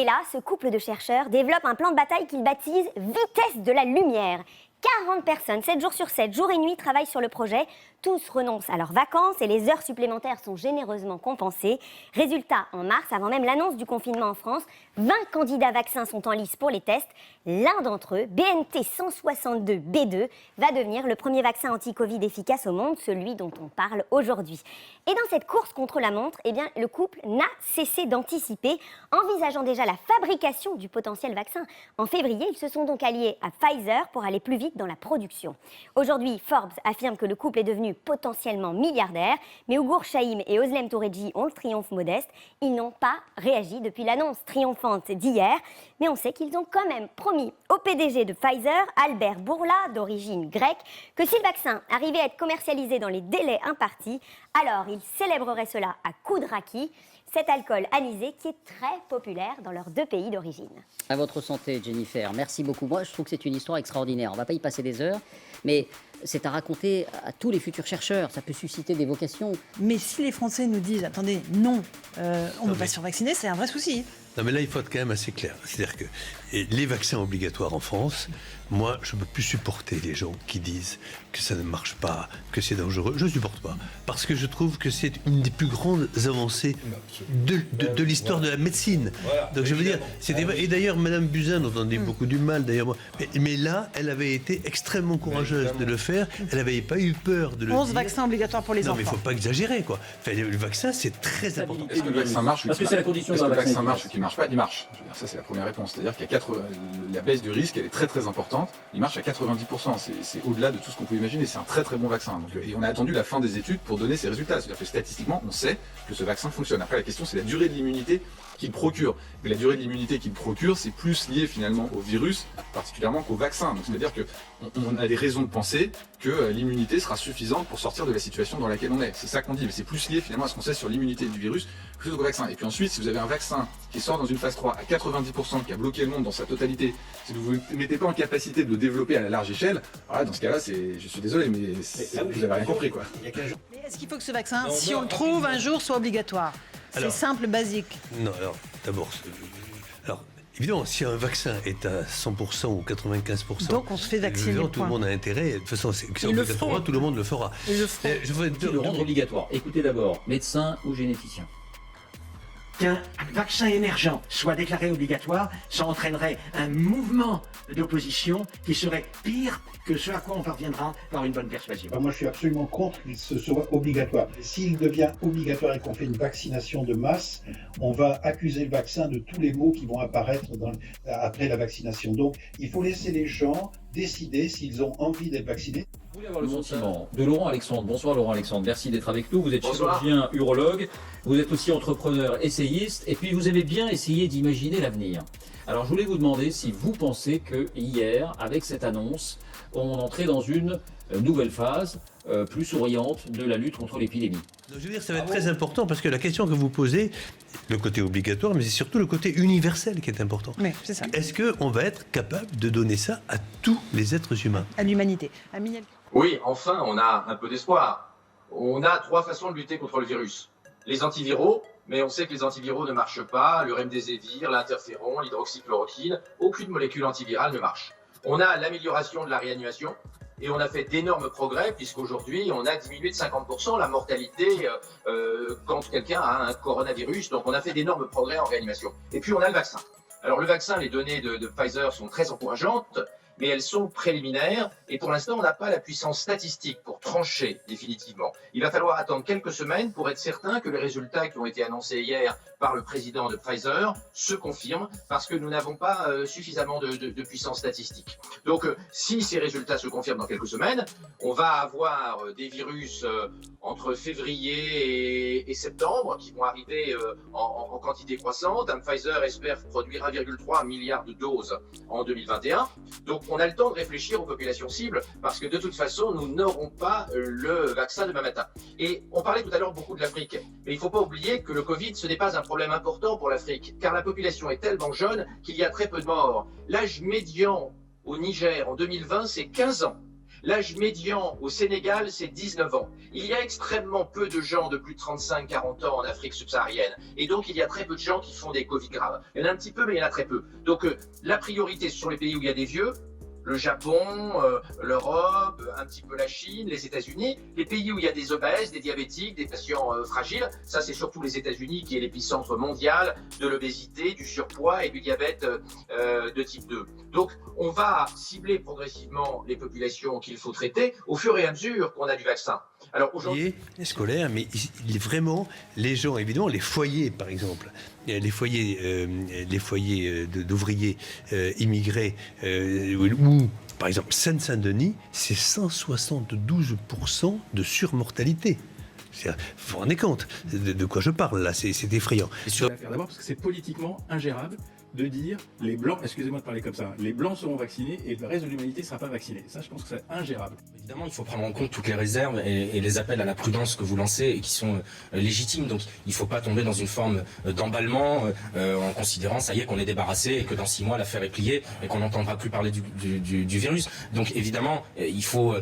Et là, ce couple de chercheurs développe un plan de bataille qu'ils baptisent « Vitesse de la lumière ». 40 personnes, 7 jours sur 7, jour et nuit, travaillent sur le projet. Tous renoncent à leurs vacances et les heures supplémentaires sont généreusement compensées. Résultat, en mars, avant même l'annonce du confinement en France, 20 candidats vaccins sont en lice pour les tests. L'un d'entre eux, BNT 162B2, va devenir le premier vaccin anti-Covid efficace au monde, celui dont on parle aujourd'hui. Et dans cette course contre la montre, le couple n'a cessé d'anticiper, envisageant déjà la fabrication du potentiel vaccin. En février, ils se sont donc alliés à Pfizer pour aller plus vite dans la production. Aujourd'hui, Forbes affirme que le couple est devenu potentiellement milliardaire, mais Uğur Şahin et Özlem Türeci ont le triomphe modeste. Ils n'ont pas réagi depuis l'annonce triomphante d'hier, mais on sait qu'ils ont quand même promis au PDG de Pfizer, Albert Bourla, d'origine grecque, que si le vaccin arrivait à être commercialisé dans les délais impartis, alors ils célébreraient cela à coups de raki, cet alcool anisé qui est très populaire dans leurs 2 pays d'origine. À votre santé, Jennifer. Merci beaucoup. Moi, je trouve que c'est une histoire extraordinaire. On ne va pas y passer des heures, mais c'est à raconter à tous les futurs chercheurs. Ça peut susciter des vocations. Mais si les Français nous disent, attendez, non, on ne veut pas se faire vacciner, c'est un vrai souci. Non, mais là, il faut être quand même assez clair. C'est-à-dire que les vaccins obligatoires en France, moi, je ne peux plus supporter les gens qui disent que ça ne marche pas, que c'est dangereux. Je ne supporte pas. Parce que je trouve que c'est une des plus grandes avancées de l'histoire de la médecine. Donc, je veux dire, et d'ailleurs, Mme Buzyn, dont on dit beaucoup du mal, d'ailleurs, mais là, elle avait été extrêmement courageuse de le faire. Elle n'avait pas eu peur de le dire. 11 vaccins obligatoires pour les enfants. Non, mais il ne faut pas exagérer, quoi. Enfin, le vaccin, c'est très important. Est-ce que le vaccin marche? Parce que c'est la condition d'un vaccin. Est-ce que le vaccin marche ou qu'il ne marche pas? Il marche. Je veux dire, ça, c'est la première réponse. C'est-à-dire qu'il y a la baisse du risque, elle est très très importante. Il marche à 90%. C'est au-delà de tout ce qu'on peut imaginer. C'est un très très bon vaccin. Donc, et on a attendu la fin des études pour donner ces résultats. C'est-à-dire que statistiquement, on sait que ce vaccin fonctionne. Après, la question, c'est la durée de l'immunité qu'il procure. Mais la durée de l'immunité qu'il procure, c'est plus lié finalement au virus, particulièrement qu'au vaccin. Donc, c'est-à-dire qu'on a des raisons de penser que l'immunité sera suffisante pour sortir de la situation dans laquelle on est. C'est ça qu'on dit. Mais c'est plus lié finalement à ce qu'on sait sur l'immunité du virus plutôt qu'au vaccin. Et puis ensuite, si vous avez un vaccin qui sort dans une phase 3 à 90%, qui a bloqué le monde dans sa totalité, si vous ne mettez pas en capacité de le développer à la large échelle, voilà, dans ce cas-là, je suis désolé, mais vous n'avez rien compris, quoi. Mais est-ce qu'il faut que ce vaccin, si on le trouve un jour, soit obligatoire? C'est simple, basique. Non, alors, d'abord, évidemment, si un vaccin est à 100% ou 95%, donc on se fait vacciner. Tout le monde a intérêt. De toute façon, c'est obligatoire, tout le monde le fera. Ils le feront. Je veux le rendre obligatoire. Écoutez d'abord, médecin ou généticien. Qu'un vaccin émergent soit déclaré obligatoire, ça entraînerait un mouvement d'opposition qui serait pire que ce à quoi on parviendra par une bonne persuasion. Moi, je suis absolument contre qu'il ce soit obligatoire. S'il devient obligatoire et qu'on fait une vaccination de masse, on va accuser le vaccin de tous les maux qui vont apparaître après la vaccination. Donc, il faut laisser les gens décider s'ils ont envie d'être vaccinés. Vous voulez avoir le sentiment de Laurent Alexandre. Bonsoir Laurent Alexandre, merci d'être avec nous. Vous êtes chirurgien, urologue, vous êtes aussi entrepreneur, essayiste, et puis vous aimez bien essayer d'imaginer l'avenir. Alors je voulais vous demander si vous pensez que hier, avec cette annonce, on entrait dans une nouvelle phase plus souriante de la lutte contre l'épidémie. Je veux dire, ça va être très important parce que la question que vous posez, le côté obligatoire, mais c'est surtout le côté universel qui est important. Oui, c'est ça. Est-ce qu'on va être capable de donner ça à tous les êtres humains? À l'humanité. Oui, enfin, on a un peu d'espoir. On a 3 façons de lutter contre le virus. Les antiviraux, mais on sait que les antiviraux ne marchent pas. Le remdesivir, l'interféron, l'hydroxychloroquine, aucune molécule antivirale ne marche. On a l'amélioration de la réanimation. Et on a fait d'énormes progrès puisqu'aujourd'hui, on a diminué de 50% la mortalité quand quelqu'un a un coronavirus. Donc, on a fait d'énormes progrès en réanimation. Et puis, on a le vaccin. Alors, le vaccin, les données de Pfizer sont très encourageantes, mais elles sont préliminaires. Et pour l'instant, on n'a pas la puissance statistique pour trancher définitivement. Il va falloir attendre quelques semaines pour être certain que les résultats qui ont été annoncés hier par le président de Pfizer se confirment parce que nous n'avons pas suffisamment de puissance statistique. Donc, si ces résultats se confirment dans quelques semaines, on va avoir des virus entre février et septembre qui vont arriver en quantité croissante. Pfizer espère produire 1,3 milliard de doses en 2021. Donc, on a le temps de réfléchir aux populations cibles parce que de toute façon, nous n'aurons pas le vaccin demain matin. Et on parlait tout à l'heure beaucoup de l'Afrique, mais il ne faut pas oublier que le Covid, ce n'est pas un problème important pour l'Afrique, car la population est tellement jeune qu'il y a très peu de morts. L'âge médian au Niger en 2020, c'est 15 ans. L'âge médian au Sénégal, c'est 19 ans. Il y a extrêmement peu de gens de plus de 35-40 ans en Afrique subsaharienne. Et donc, il y a très peu de gens qui font des Covid graves. Il y en a un petit peu, mais il y en a très peu. Donc, la priorité, ce sont les pays où il y a des vieux. Le Japon, l'Europe, un petit peu la Chine, les États-Unis. Les pays où il y a des obèses, des diabétiques, des patients fragiles, ça c'est surtout les États-Unis qui est l'épicentre mondial de l'obésité, du surpoids et du diabète de type 2. Donc on va cibler progressivement les populations qu'il faut traiter au fur et à mesure qu'on a du vaccin. Alors aujourd'hui, scolaire, mais il est vraiment les gens, évidemment, les foyers, par exemple, les foyers d'ouvriers immigrés, ou par exemple Seine-Saint-Denis, c'est 172% de surmortalité. Vous vous rendez compte de quoi je parle là, c'est effrayant. D'abord parce que c'est politiquement ingérable de dire les blancs, excusez-moi de parler comme ça, les blancs seront vaccinés et le reste de l'humanité ne sera pas vacciné. Ça, je pense que c'est ingérable. Évidemment, il faut prendre en compte toutes les réserves et les appels à la prudence que vous lancez et qui sont légitimes. Donc, il ne faut pas tomber dans une forme d'emballement en considérant, ça y est, qu'on est débarrassé et que dans 6 mois, l'affaire est pliée et qu'on n'entendra plus parler du virus. Donc, évidemment, il faut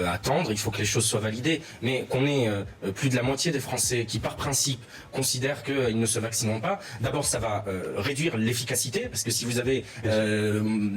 attendre, il faut que les choses soient validées. Mais qu'on ait plus de la moitié des Français qui, par principe, considèrent qu'ils ne se vaccineront pas, d'abord, ça va réduire l'efficacité, parce que si vous avez,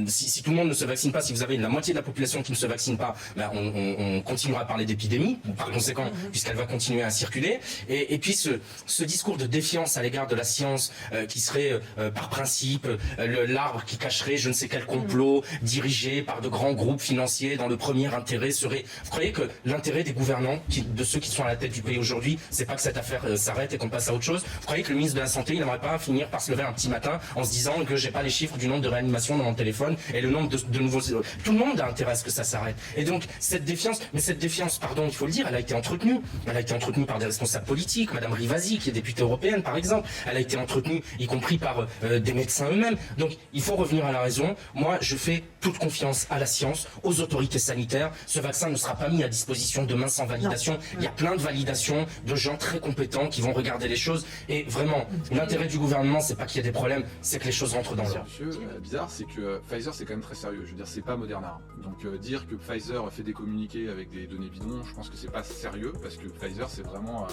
si tout le monde ne se vaccine pas, si vous avez la moitié de la population qui ne se vaccine pas, ben on continuera à parler d'épidémie, par conséquent, puisqu'elle va continuer à circuler. Et puis ce discours de défiance à l'égard de la science, qui serait par principe l'arbre qui cacherait je ne sais quel complot dirigé par de grands groupes financiers dont le premier intérêt serait... Vous croyez que l'intérêt des gouvernants, de ceux qui sont à la tête du pays aujourd'hui, c'est pas que cette affaire s'arrête et qu'on passe à autre chose? Vous croyez que le ministre de la Santé, il n'aimerait pas finir par se lever un petit matin en se disant que j'ai pas les chiffres du nombre de réanimations dans mon téléphone et le nombre de nouveaux... Tout le monde a intérêt à ce que ça s'arrête. Et donc, cette défiance, pardon, il faut le dire, elle a été entretenue. Elle a été entretenue par des responsables politiques, Madame Rivasi, qui est députée européenne, par exemple. Elle a été entretenue, y compris par des médecins eux-mêmes. Donc, il faut revenir à la raison. Moi, je fais toute confiance à la science, aux autorités sanitaires. Ce vaccin ne sera pas mis à disposition demain sans validation. Il y a plein de validations de gens très compétents qui vont regarder les choses. Et vraiment, l'intérêt du gouvernement, c'est pas qu'il y ait des problèmes, c'est que les choses rentrent dans l'ordre. Monsieur, bizarre, c'est que Pfizer, c'est quand même très sérieux. Je veux dire, c'est pas Moderna. Donc dire que Pfizer fait des communiqués avec des données bidons, je pense que c'est pas sérieux, parce que Pfizer, c'est vraiment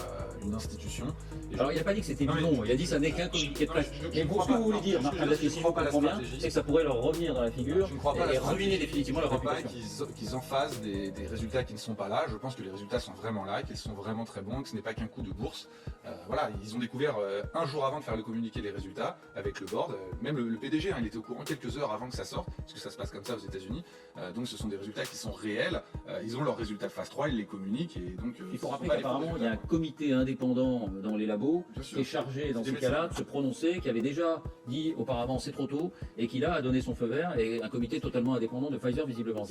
une institution. Et alors, il n'a pas dit que c'était bidon, il a dit que ça n'est qu'un communiqué de presse. Mais pour ce que vous voulez dire, Marc, si je comprends bien, c'est que ça pourrait leur revenir dans la figure et ruiner définitivement leur réputation. Je ne crois pas qu'ils emphasent des résultats qui ne sont pas là. Je pense que les résultats sont vraiment là, qu'ils sont vraiment très bons, que ce n'est pas qu'un coup de bourse. Voilà, ils ont découvert un jour avant de faire le communiqué les résultats avec le board. Même le PDG, il était au courant quelques heures avant que ça sorte, parce que ça se passe comme ça aux États-Unis. Donc ce sont des résultats qui sont réels. Ils ont leurs résultats de phase 3, ils les communiquent. Et donc, il faut rappeler qu'apparemment, il y a un comité indépendant dans les labos qui est chargé, dans ces cas-là, de se prononcer, qui avait déjà dit auparavant c'est trop tôt, et qui là a donné son feu vert, et un comité totalement indépendant de Pfizer, visiblement.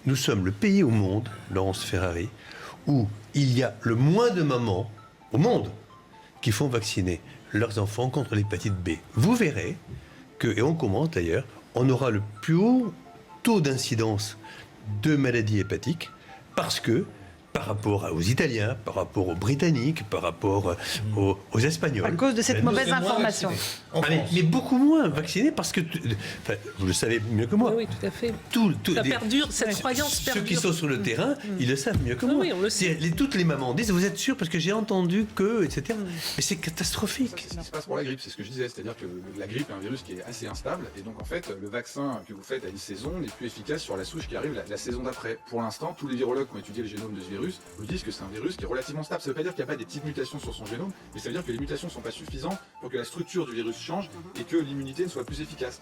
Nous sommes le pays au monde, Laurence Ferrari, où il y a le moins de mamans au monde qui font vacciner leurs enfants contre l'hépatite B. Vous verrez que, et on commente d'ailleurs, on aura le plus haut taux d'incidence de maladies hépatiques parce que, par rapport aux Italiens, par rapport aux Britanniques, par rapport aux Espagnols. À cause de cette mauvaise information. Mais beaucoup moins vaccinés parce que, vous le savez mieux que moi. Oui, tout à fait. Ça perdure, cette croyance perdure. Ceux qui sont sur le terrain, ils le savent mieux que moi. Oui, on le sait. Toutes les mamans disent, vous êtes sûr parce que j'ai entendu que, etc. Mais c'est catastrophique. C'est ce qui se passe pour la grippe, c'est ce que je disais, c'est-à-dire que la grippe est un virus qui est assez instable, et donc en fait, le vaccin que vous faites à une saison n'est plus efficace sur la souche qui arrive la saison d'après. Pour l'instant, tous les virologues qui ont étudié le génome de ce virus vous disent que c'est un virus qui est relativement stable. Ça ne veut pas dire qu'il n'y a pas des petites mutations sur son génome, mais ça veut dire que les mutations ne sont pas suffisantes pour que la structure du virus change et que l'immunité ne soit plus efficace.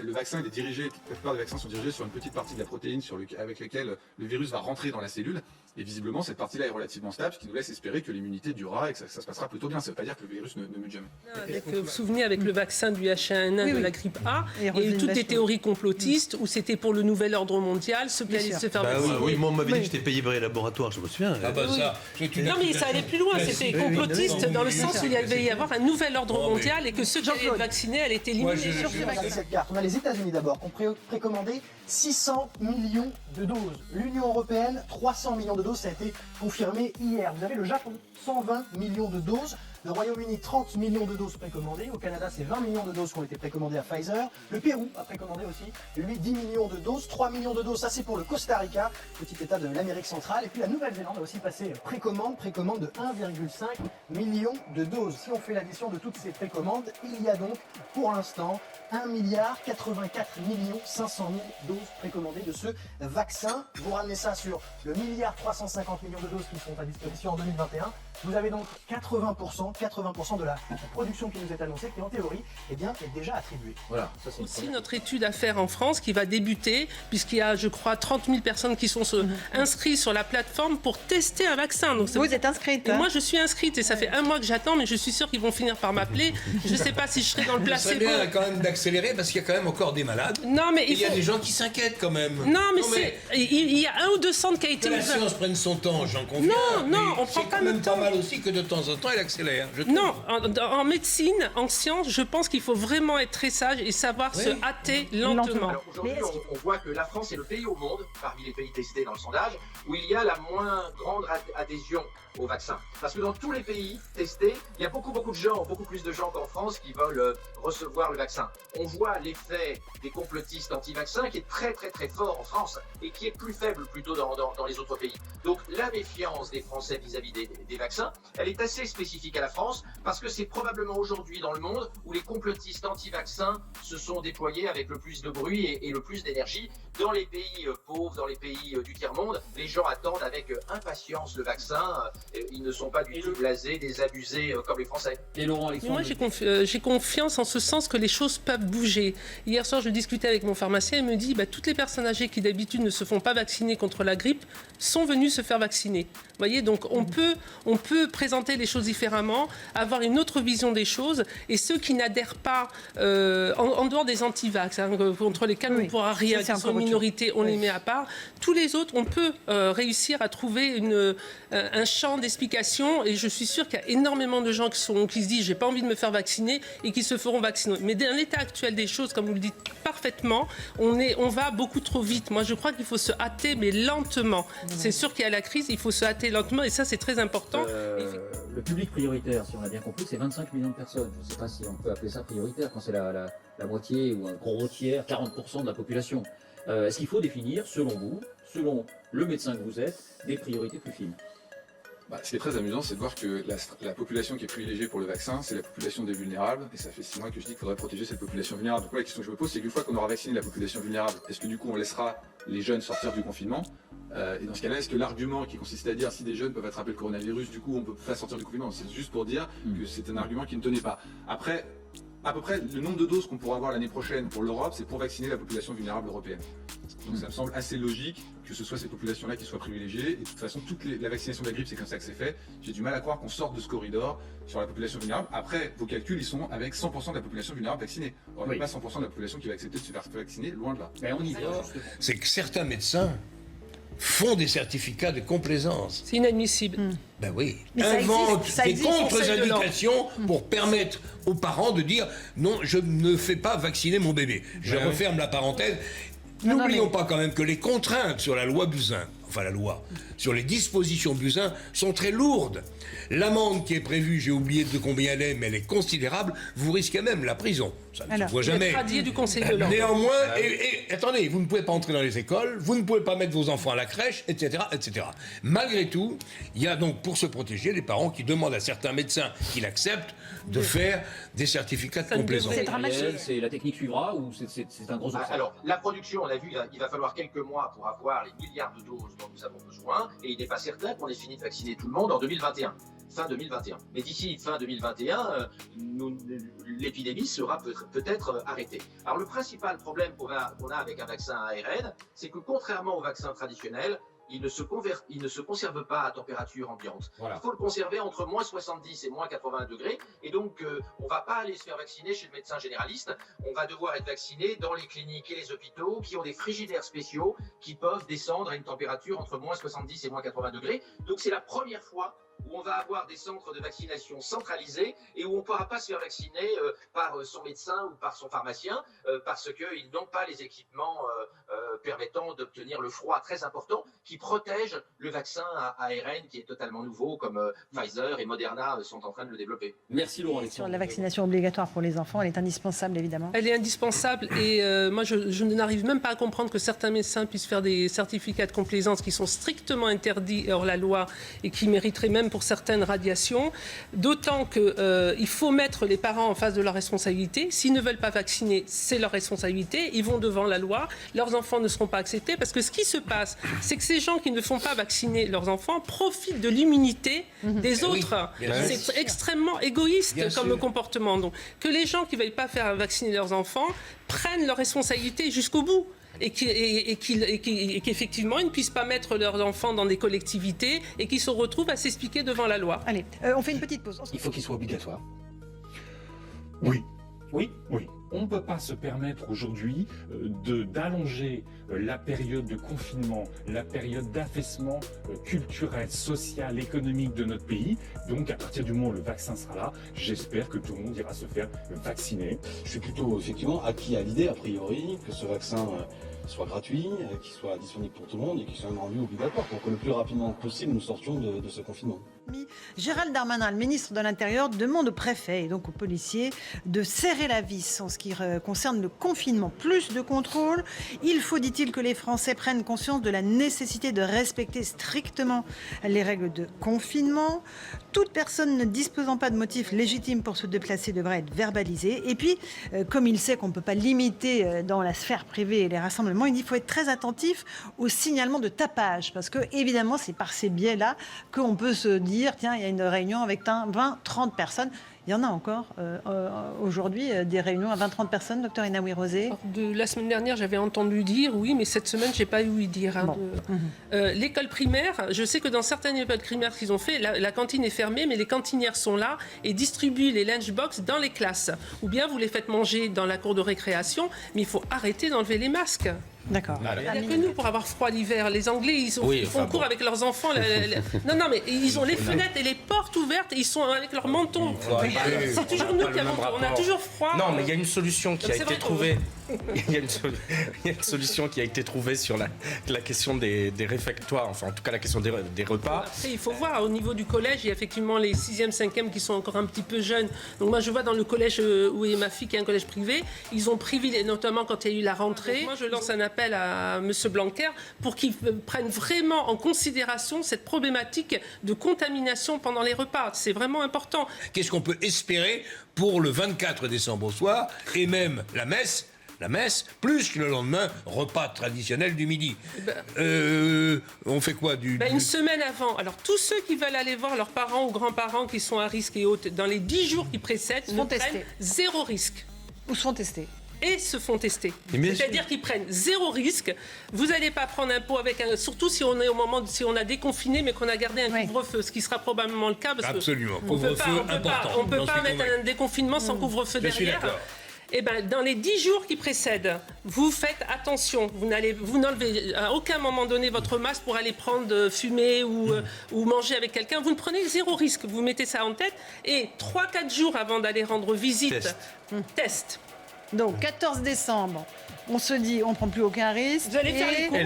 Le vaccin, il est dirigé, la plupart des vaccins sont dirigés sur une petite partie de la protéine avec laquelle le virus va rentrer dans la cellule, et visiblement cette partie-là est relativement stable, ce qui nous laisse espérer que l'immunité durera et que ça se passera plutôt bien. Ça ne veut pas dire que le virus ne mute jamais. Vous vous souvenez avec le vaccin du H1N1 de la grippe A, il y a eu toutes des théories complotistes où c'était pour le nouvel ordre mondial, ceux qui allaient se faire vacciner. Oui, moi on m'avait dit que j'étais payé par les laboratoires, je me souviens. Non mais ça allait plus loin, c'était complotiste dans le sens où il allait y avoir un nouvel ordre mondial et que ceux qui allaient être vaccinés allaient être éliminés sur ces vaccins. On a les États-Unis d'abord qui ont précommandé 600 millions de doses. L'Union européenne, 300 millions de doses, ça a été confirmé hier. Vous avez le Japon, 120 millions de doses. Le Royaume-Uni, 30 millions de doses précommandées. Au Canada, c'est 20 millions de doses qui ont été précommandées à Pfizer. Le Pérou a précommandé aussi, lui, 10 millions de doses. 3 millions de doses, ça c'est pour le Costa Rica, petit état de l'Amérique centrale. Et puis la Nouvelle-Zélande a aussi passé précommande de 1,5 million de doses. Si on fait l'addition de toutes ces précommandes, il y a donc, pour l'instant, 1,84 milliard 500 000 doses précommandées de ce vaccin. Vous ramenez ça sur le 1,350 milliard de doses qui sont à disposition en 2021. Vous avez donc 80% de la production qui nous est annoncée, qui en théorie est déjà attribuée. Voilà, ça c'est aussi notre étude à faire en France qui va débuter, puisqu'il y a, je crois, 30 000 personnes qui sont inscrites sur la plateforme pour tester un vaccin. Donc, vous êtes inscrite, et moi, je suis inscrite et ça fait 1 mois que j'attends, mais je suis sûre qu'ils vont finir par m'appeler. Je ne sais pas si je serai dans le placebo. Ce serait bien quand même d'accélérer parce qu'il y a quand même encore des malades. Non, mais il y a des gens qui s'inquiètent quand même. Non, mais il y a 1 ou 2 centres qui a été ouvert. Que la science prenne son temps, j'en conviens. Non, on prend pas le temps. C'est quand même pas mal aussi que de temps en temps, elle accélère. Non, en médecine, en science, je pense qu'il faut vraiment être très sage et savoir se hâter lentement. Alors aujourd'hui, on voit que la France est le pays au monde, parmi les pays testés dans le sondage, où il y a la moins grande adhésion au vaccin. Parce que dans tous les pays testés, il y a beaucoup de gens, beaucoup plus de gens qu'en France qui veulent recevoir le vaccin. On voit l'effet des complotistes anti-vaccins qui est très fort en France et qui est plus faible plutôt dans les autres pays. Donc la méfiance des Français vis-à-vis des vaccins, elle est assez spécifique à la France parce que c'est probablement aujourd'hui dans le monde où les complotistes anti-vaccins se sont déployés avec le plus de bruit et le plus d'énergie. Dans les pays pauvres, dans les pays du tiers-monde, les gens attendent avec impatience le vaccin. Ils ne sont pas du tout blasés, désabusés comme les Français. Et Laurent Alexandre, moi, j'ai confiance en ce sens que les choses peuvent bouger. Hier soir, je discutais avec mon pharmacien et il me dit toutes les personnes âgées qui d'habitude ne se font pas vacciner contre la grippe sont venues se faire vacciner. Vous voyez, donc on peut présenter les choses différemment, avoir une autre vision des choses, et ceux qui n'adhèrent pas, en dehors des anti-vax, contre lesquels on ne pourra rien, qui sont une minorité, on les met à part. Tous les autres, on peut réussir à trouver un champ d'explication, et je suis sûre qu'il y a énormément de gens qui se disent j'ai pas envie de me faire vacciner et qui se feront vacciner. Mais dans l'état actuel des choses, comme vous le dites parfaitement, on va beaucoup trop vite. Moi, je crois qu'il faut se hâter, mais lentement. C'est sûr qu'il y a la crise, il faut se hâter lentement, et ça, c'est très important. Le public prioritaire, si on a bien compris, c'est 25 millions de personnes. Je ne sais pas si on peut appeler ça prioritaire quand c'est la moitié ou un gros tiers, 40% de la population. Est-ce qu'il faut définir, selon vous, selon le médecin que vous êtes, des priorités plus fines ? Ce qui est très amusant, c'est de voir que la population qui est privilégiée pour le vaccin, c'est la population des vulnérables. Et ça fait 6 mois que je dis qu'il faudrait protéger cette population vulnérable. Donc la question que je me pose, c'est qu'une fois qu'on aura vacciné la population vulnérable, est-ce que du coup on laissera les jeunes sortir du confinement ? Et dans ce cas-là, est-ce que l'argument qui consistait à dire si des jeunes peuvent attraper le coronavirus, du coup on peut pas sortir du confinement, c'est juste pour dire que c'est un argument qui ne tenait pas. Après, à peu près le nombre de doses qu'on pourra avoir l'année prochaine pour l'Europe, c'est pour vacciner la population vulnérable européenne. Donc ça me semble assez logique que ce soit ces populations-là qui soient privilégiées. Et de toute façon, la vaccination de la grippe, c'est comme ça que c'est fait. J'ai du mal à croire qu'on sorte de ce corridor sur la population vulnérable. Après, vos calculs, ils sont avec 100% de la population vulnérable vaccinée. On n'a pas 100% de la population qui va accepter de se faire vacciner, loin de là. Mais on y vient. C'est que certains médecins font des certificats de complaisance. C'est inadmissible. Ben oui. Inventent des contre-indications pour permettre aux parents de dire non, je ne fais pas vacciner mon bébé. Je referme la parenthèse. N'oublions pas quand même que les contraintes sur la loi Buzyn, enfin la loi, sur les dispositions Buzyn sont très lourdes. L'amende qui est prévue, j'ai oublié de combien elle est, mais elle est considérable, vous risquez même la prison. Ça ne se voit jamais. Du Conseil de l'ordre. Néanmoins, et attendez, vous ne pouvez pas entrer dans les écoles, vous ne pouvez pas mettre vos enfants à la crèche, etc., etc. Malgré tout, il y a donc pour se protéger les parents qui demandent à certains médecins qu'ils acceptent de faire des certificats de complaisance. C'est la technique suivra ou c'est un gros obstacle? Alors, la production, on a vu, il va falloir quelques mois pour avoir les milliards de doses dont nous avons besoin, et il n'est pas certain qu'on ait fini de vacciner tout le monde en 2021. Fin 2021. Mais d'ici fin 2021, l'épidémie sera peut-être arrêtée. Alors le principal problème qu'on a avec un vaccin à ARN, c'est que contrairement au vaccin traditionnel, il ne se conserve pas à température ambiante. Voilà. Il faut le conserver entre moins 70 et moins 80 degrés. Et donc, on ne va pas aller se faire vacciner chez le médecin généraliste. On va devoir être vacciné dans les cliniques et les hôpitaux qui ont des frigidaires spéciaux qui peuvent descendre à une température entre moins 70 et moins 80 degrés. Donc, c'est la première fois où on va avoir des centres de vaccination centralisés et où on ne pourra pas se faire vacciner par son médecin ou par son pharmacien parce qu'ils n'ont pas les équipements permettant d'obtenir le froid très important qui protège le vaccin à ARN qui est totalement nouveau, comme Pfizer et Moderna sont en train de le développer. Merci Laurent Sur Alexandre. la vaccination obligatoire pour les enfants, elle est indispensable évidemment. Elle est indispensable et moi je n'arrive même pas à comprendre que certains médecins puissent faire des certificats de complaisance qui sont strictement interdits hors la loi et qui mériteraient même pour certaines radiations. D'autant qu'il faut mettre les parents en face de leurs responsabilités. S'ils ne veulent pas vacciner, c'est leur responsabilité. Ils vont devant la loi. Leurs enfants ne seront pas acceptés parce que ce qui se passe, c'est que ces gens qui ne font pas vacciner leurs enfants profitent de l'immunité des autres. C'est extrêmement égoïste comme comportement. Donc, que les gens qui ne veulent pas faire vacciner leurs enfants prennent leurs responsabilités jusqu'au bout. Et qu'effectivement, ils ne puissent pas mettre leurs enfants dans des collectivités et qu'ils se retrouvent à s'expliquer devant la loi. Allez, on fait une petite pause. Il faut qu'il soit obligatoire. Oui. Oui. On ne peut pas se permettre aujourd'hui d'allonger la période de confinement, la période d'affaissement culturel, social, économique de notre pays. Donc à partir du moment où le vaccin sera là, j'espère que tout le monde ira se faire vacciner. Je suis plutôt effectivement acquis à l'idée, a priori, que ce vaccin soit gratuit, qu'il soit disponible pour tout le monde et qu'il soit même rendu obligatoire pour que le plus rapidement possible nous sortions de ce confinement. Gérald Darmanin, le ministre de l'Intérieur, demande aux préfets et donc aux policiers de serrer la vis en ce qui concerne le confinement. Plus de contrôle. Il faut, dit-il, que les Français prennent conscience de la nécessité de respecter strictement les règles de confinement. Toute personne ne disposant pas de motif légitime pour se déplacer devrait être verbalisée. Et puis, comme il sait qu'on ne peut pas limiter dans la sphère privée les rassemblements, il dit qu'il faut être très attentif au signalement de tapage. Parce que, évidemment, c'est par ces biais-là qu'on peut se dire, tiens, il y a une réunion avec 20, 30 personnes. Il y en a encore aujourd'hui des réunions à 20-30 personnes, docteur Inaoui Rosé. La semaine dernière, j'avais entendu dire, oui, mais cette semaine, je n'ai pas eu dire. L'école primaire, je sais que dans certaines écoles primaires qu'ils ont fait, la cantine est fermée, mais les cantinières sont là et distribuent les lunchbox dans les classes. Ou bien vous les faites manger dans la cour de récréation, mais il faut arrêter d'enlever les masques. D'accord. Il n'y a que nous pour avoir froid l'hiver. Les Anglais, ils font cours avec leurs enfants. Non, mais ils ont les fenêtres et les portes ouvertes et ils sont avec leur menton. C'est toujours nous qui avons froid. On a toujours froid. Non, mais il y a une solution qui a été trouvée. Il y a une solution qui a été trouvée sur la question des réfectoires, enfin en tout cas la question des repas. Après, il faut voir, au niveau du collège, il y a effectivement les 6e, 5e qui sont encore un petit peu jeunes. Donc moi, je vois dans le collège où est ma fille, qui est un collège privé, ils ont privilégié, notamment quand il y a eu la rentrée. Moi, je lance un appel à M. Blanquer pour qu'il prenne vraiment en considération cette problématique de contamination pendant les repas. C'est vraiment important. Qu'est-ce qu'on peut espérer pour le 24 décembre au soir et même la messe, plus le lendemain, repas traditionnel du midi. On fait quoi une semaine avant. Alors, tous ceux qui veulent aller voir leurs parents ou grands-parents qui sont à risque et autres, dans les 10 jours qui précèdent, prennent zéro risque. Ou se font tester. Et se font tester. C'est-à-dire qu'ils prennent zéro risque. Vous n'allez pas prendre un pot avec un... Surtout si on est au moment si on a déconfiné mais qu'on a gardé un couvre-feu, ce qui sera probablement le cas. Parce absolument. On ne peut pas mettre un déconfinement sans couvre-feu derrière. Eh ben, dans les 10 jours qui précèdent, vous faites attention. Vous n'enlevez à aucun moment donné votre masque pour aller prendre, fumer ou manger avec quelqu'un. Vous ne prenez zéro risque. Vous mettez ça en tête. Et 3-4 jours avant d'aller rendre visite, test. Donc, 14 décembre, on se dit, on ne prend plus aucun risque. Vous allez faire les courses.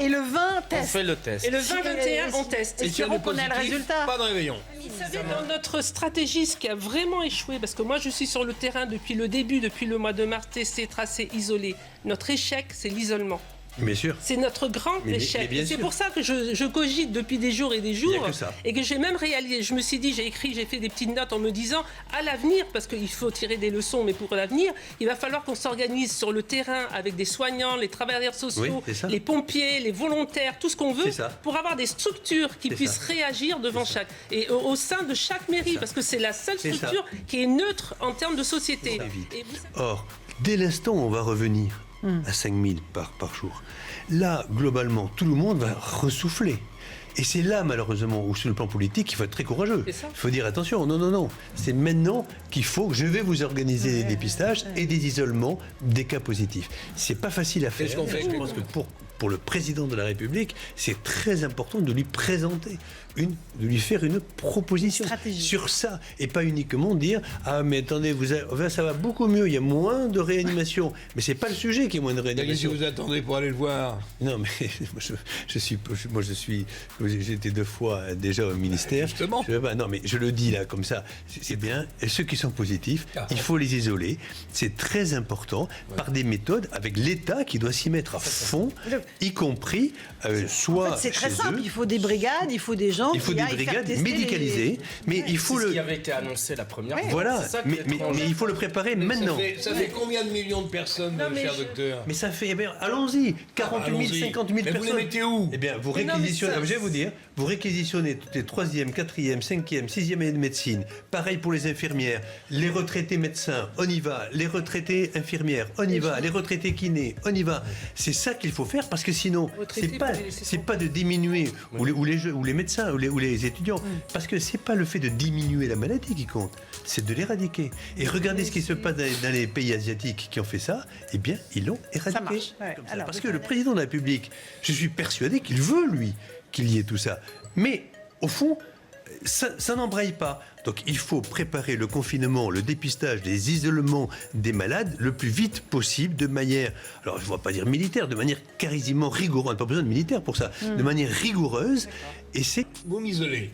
Et le 20, test. On fait le test. Et le 20-21, on teste. Espérons qu'on ait le résultat. Pas de réveillon. Vous savez, dans notre stratégie, ce qui a vraiment échoué, parce que moi, je suis sur le terrain depuis le début, depuis le mois de mars, testé, tracé, isolé. Notre échec, c'est l'isolement. Bien sûr. C'est notre grand échec. Et c'est pour ça que je cogite depuis des jours et des jours. Et que j'ai même réalisé. Je me suis dit, j'ai fait des petites notes en me disant, à l'avenir, parce qu'il faut tirer des leçons, mais pour l'avenir, il va falloir qu'on s'organise sur le terrain avec des soignants, les travailleurs sociaux, les pompiers, les volontaires, tout ce qu'on veut, pour avoir des structures qui puissent réagir devant chaque. Et au sein de chaque mairie, parce que c'est la seule structure qui est neutre en termes de société. Or, dès l'instant où on va revenir à 5000 par jour. Là, globalement, tout le monde va ressouffler. Et c'est là, malheureusement, où sur le plan politique, il faut être très courageux. Il faut dire attention, non. C'est maintenant qu'il faut que je vais vous organiser des dépistages et des isolements des cas positifs. C'est pas facile à faire. Qu'est-ce qu'on fait ? Je pense que pour le président de la République, c'est très important de lui présenter de lui faire une proposition sur ça, et pas uniquement dire ah mais attendez ça va beaucoup mieux, il y a moins de réanimation, mais c'est pas le sujet qui est moins de réanimation. Qu'est-ce que vous attendez pour aller le voir? Non mais j'étais 2 fois déjà au ministère. Justement. Non mais je le dis là comme ça, c'est bien. Et ceux qui sont positifs, il faut les isoler. C'est très important par des méthodes avec l'État qui doit s'y mettre à fond, y compris soit. En fait, c'est très chez simple. eux. Il faut des brigades, il faut des gens. Il faut des brigades médicalisées, mais il faut ce qui avait été annoncé la première fois. Voilà, C'est ça qui est étrange. mais il faut le préparer maintenant. Ça fait combien de millions de personnes, cher docteur? Mais ça fait, allons-y, 40 000, 50 000 personnes. Vous les mettez où? Eh bien, vous réquisitionnez, je vais vous dire, vous réquisitionnez toutes les 3e, 4e, 5e, 6e années de médecine. Pareil pour les infirmières, les retraités médecins, on y va. Les retraités infirmières, on y va. Les retraités kinés, on y va. C'est ça qu'il faut faire, parce que sinon, c'est pas de diminuer, ou les médecins, ou les étudiants, parce que c'est pas le fait de diminuer la maladie qui compte, c'est de l'éradiquer. Et regardez ce qui se passe dans les pays asiatiques qui ont fait ça, eh bien, ils l'ont éradiqué. Ça marche. Ouais. Alors, parce que le président de la République, je suis persuadé qu'il veut, lui, qu'il y ait tout ça. Mais, au fond, ça n'embraye pas. Donc il faut préparer le confinement, le dépistage, les isolements des malades le plus vite possible, de manière, alors je ne vais pas dire militaire, de manière quasiment rigoureuse. On n'a pas besoin de militaire pour ça. De manière rigoureuse. Et c'est... Vous m'isolez.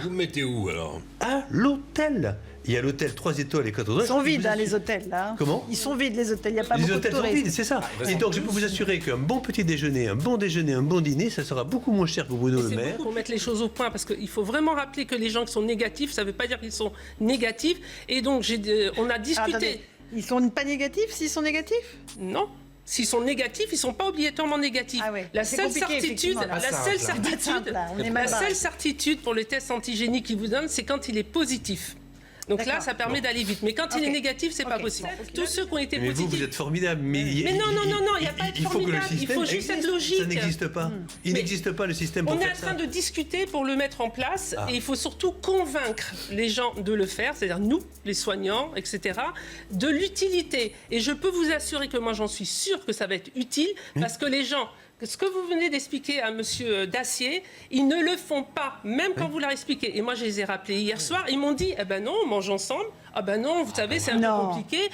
Vous me mettez où alors? À l'hôtel. Il y a l'hôtel 3 étoiles et 4 étoiles. Ils sont vides, les hôtels, là. Comment? Ils sont vides, les hôtels. Il n'y a pas beaucoup de touristes. Les hôtels sont vides, c'est ça. Et donc, je peux vous assurer qu'un bon petit déjeuner, un bon dîner, ça sera beaucoup moins cher pour Bruno Le Maire. Pour mettre les choses au point, parce qu'il faut vraiment rappeler que les gens qui sont négatifs, ça ne veut pas dire qu'ils sont négatifs. Et donc, on a discuté... Attendez, ils ne sont pas négatifs s'ils sont négatifs? Non. S'ils sont négatifs, ils ne sont pas obligatoirement négatifs. Ah ouais. La seule certitude pour le test antigénique qu'ils vous donnent, c'est quand il est positif. Donc là, ça permet d'aller vite. Mais quand il est négatif, c'est pas possible. Tous ceux qui ont été positifs... Mais vous êtes formidable. Mais non, il n'y a pas être formidable. Il faut juste être logique. Ça n'existe pas. Il n'existe pas le système pour faire ça. On est en train de discuter pour le mettre en place. Et il faut surtout convaincre les gens de le faire, c'est-à-dire nous, les soignants, etc., de l'utilité. Et je peux vous assurer que moi, j'en suis sûre que ça va être utile, parce que les gens... Ce que vous venez d'expliquer à M. Dacier, ils ne le font pas, même quand vous leur expliquez. Et moi, je les ai rappelés hier soir. Ils m'ont dit, eh ben non, on mange ensemble. Ah ben non, vous savez, c'est un peu compliqué.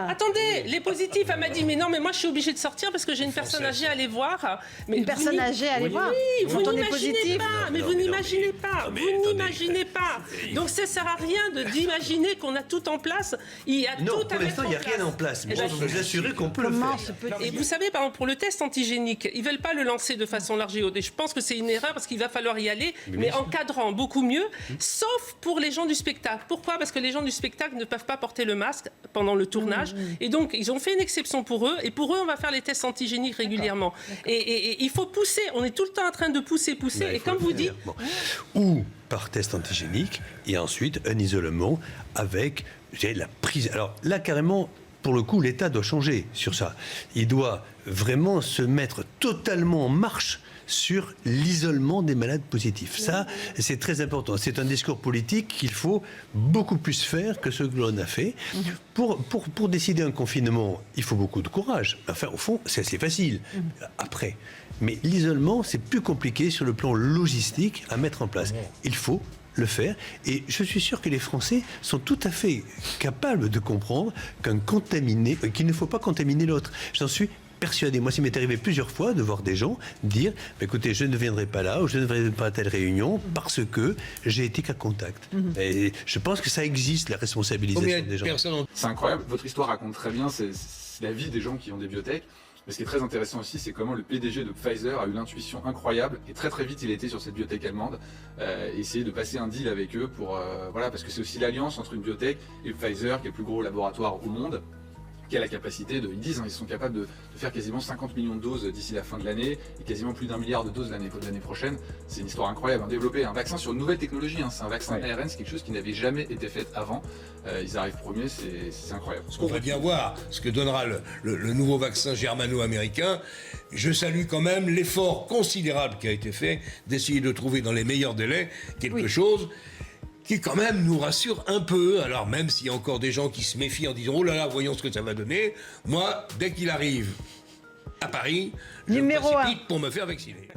Attendez, les positifs, elle m'a dit, mais non, mais moi, je suis obligée de sortir parce que j'ai une personne âgée à aller voir. Mais une personne âgée à aller voir? Oui, vous n'imaginez pas. Mais vous n'imaginez pas. Vous n'imaginez pas. Donc, ça ne sert à rien d'imaginer qu'on a tout en place. Il y a tout à mettre en place. Non, pour l'instant, il n'y a rien en place. Mais je peux vous assurer qu'on peut le faire. Et vous savez, par exemple, pour le test antigénique, ils ne veulent pas le lancer de façon large et haute. Et je pense que c'est une erreur parce qu'il va falloir y aller, mais encadrant beaucoup mieux, sauf pour les gens du spectacle. Pourquoi? Parce que les gens du spectacle ne peuvent pas porter le masque pendant le tournage. Et donc, ils ont fait une exception pour eux. Et pour eux, on va faire les tests antigéniques régulièrement. Et il faut pousser. On est tout le temps en train de pousser. Et comme vous dites... Ou par test antigénique, et ensuite un isolement avec la prise... Alors là, carrément... Pour le coup, l'État doit changer sur ça. Il doit vraiment se mettre totalement en marche sur l'isolement des malades positifs. Ça, c'est très important. C'est un discours politique qu'il faut beaucoup plus faire que ce que l'on a fait. Pour décider un confinement, il faut beaucoup de courage. Enfin, au fond, c'est assez facile. Après. Mais l'isolement, c'est plus compliqué sur le plan logistique à mettre en place. Il faut le faire. Et je suis sûr que les Français sont tout à fait capables de comprendre qu'il ne faut pas contaminer l'autre. J'en suis persuadé. Moi, ça m'est arrivé plusieurs fois de voir des gens dire écoutez, je ne viendrai pas là ou je ne viendrai pas à telle réunion parce que j'ai été cas contact. Et je pense que ça existe, la responsabilisation des gens. C'est incroyable. Votre histoire raconte très bien c'est la vie des gens qui ont des biotech. Mais ce qui est très intéressant aussi, c'est comment le PDG de Pfizer a eu l'intuition incroyable et très très vite il était sur cette biotech allemande, essayer de passer un deal avec eux pour voilà, parce que c'est aussi l'alliance entre une biotech et Pfizer qui est le plus gros laboratoire au monde, qui a la capacité ils disent, ils sont capables de faire quasiment 50 millions de doses d'ici la fin de l'année et quasiment plus d'1 milliard de doses l'année prochaine. C'est une histoire incroyable. Développer un vaccin sur une nouvelle technologie, c'est un vaccin ARN, c'est quelque chose qui n'avait jamais été fait avant. Ils arrivent premiers, c'est incroyable. On va bien voir ce que donnera le nouveau vaccin germano-américain. Je salue quand même l'effort considérable qui a été fait d'essayer de trouver dans les meilleurs délais quelque chose qui quand même nous rassure un peu. Alors même s'il y a encore des gens qui se méfient en disant « Oh là là, voyons ce que ça va donner », moi, dès qu'il arrive à Paris, je Numéro me un. précipite pour me faire vacciner.